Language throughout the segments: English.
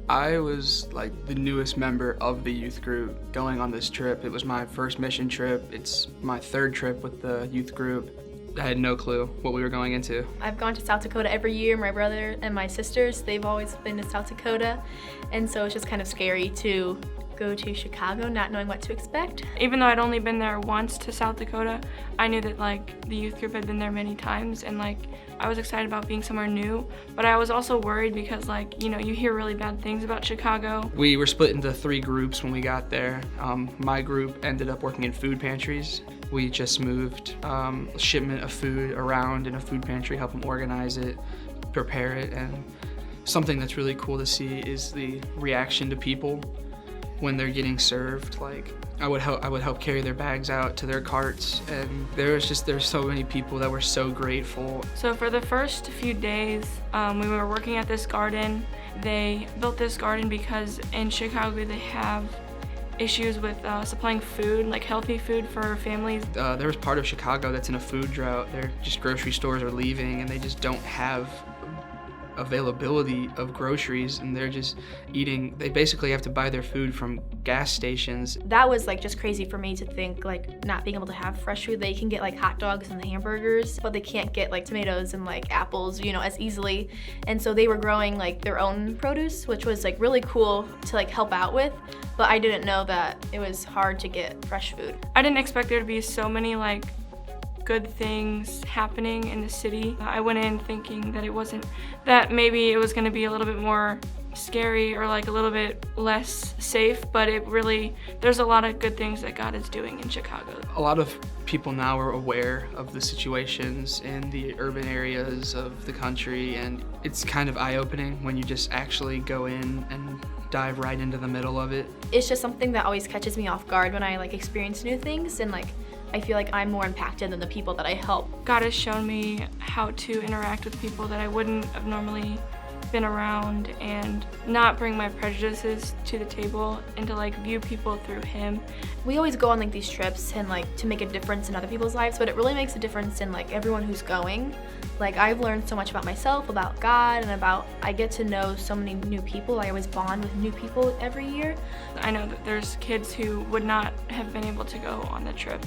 I was like the newest member of the youth group going on this trip. It was my first mission trip. It's my third trip with the youth group. I had no clue what we were going into. I've gone to South Dakota every year. My brother and my sisters, they've always been to South Dakota. And so it's just kind of scary to go to Chicago not knowing what to expect. Even though I'd only been there once to South Dakota, I knew that like the youth group had been there many times, and like I was excited about being somewhere new, but I was also worried because like, you know, you hear really bad things about Chicago. We were split into 3 groups when we got there. My group ended up working in food pantries. We just moved shipment of food around in a food pantry, help them organize it, prepare it, and something that's really cool to see is the reaction to people when they're getting served. Like I would help carry their bags out to their carts, and there's so many people that were so grateful. So for the first few days, we were working at this garden. They built this garden because in Chicago they have issues with supplying food, like healthy food for families. There was part of Chicago that's in a food drought. Their just grocery stores are leaving, and they just don't have availability of groceries, and they're just eating. They basically have to buy their food from gas stations. That was like just crazy for me to think, like not being able to have fresh food. They can get like hot dogs and hamburgers, but they can't get like tomatoes and like apples, you know, as easily. And so they were growing like their own produce, which was like really cool to like help out with. But I didn't know that it was hard to get fresh food. I didn't expect there to be so many like good things happening in the city. I went in thinking that maybe it was going to be a little bit more scary or like a little bit less safe, but there's a lot of good things that God is doing in Chicago. A lot of people now are aware of the situations in the urban areas of the country, and it's kind of eye-opening when you just actually go in and dive right into the middle of it. It's just something that always catches me off guard when I like experience new things, and like I feel like I'm more impacted than the people that I help. God has shown me how to interact with people that I wouldn't have normally been around, and not bring my prejudices to the table, and to like view people through Him. We always go on like these trips and like to make a difference in other people's lives, but it really makes a difference in like everyone who's going. Like I've learned so much about myself, about God, and I get to know so many new people. I always bond with new people every year. I know that there's kids who would not have been able to go on the trip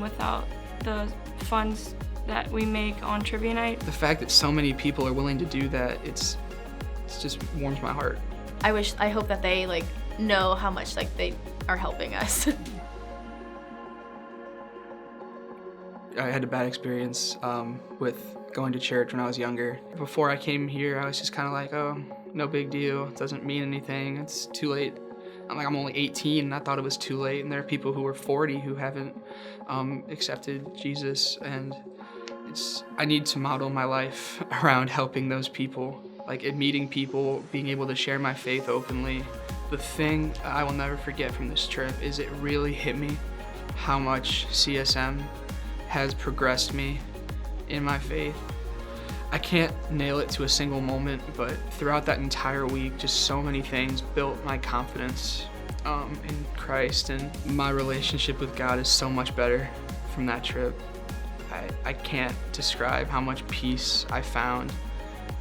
without the funds that we make on trivia night. The fact that so many people are willing to do that, it's just warms my heart. I hope that they like know how much like they are helping us. I had a bad experience with going to church when I was younger. Before I came here, I was just kind of like, oh, no big deal. It doesn't mean anything. It's too late. I'm only 18, and I thought it was too late. And there are people who are 40 who haven't accepted Jesus, and I need to model my life around helping those people, like meeting people, being able to share my faith openly. The thing I will never forget from this trip is it really hit me how much CSM has progressed me in my faith. I can't nail it to a single moment, but throughout that entire week, just so many things built my confidence in Christ, and my relationship with God is so much better from that trip. I can't describe how much peace I found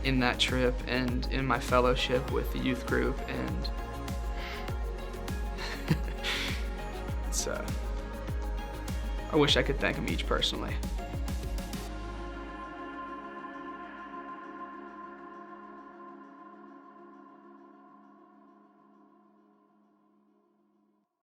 in that trip and in my fellowship with the youth group, and I wish I could thank them each personally.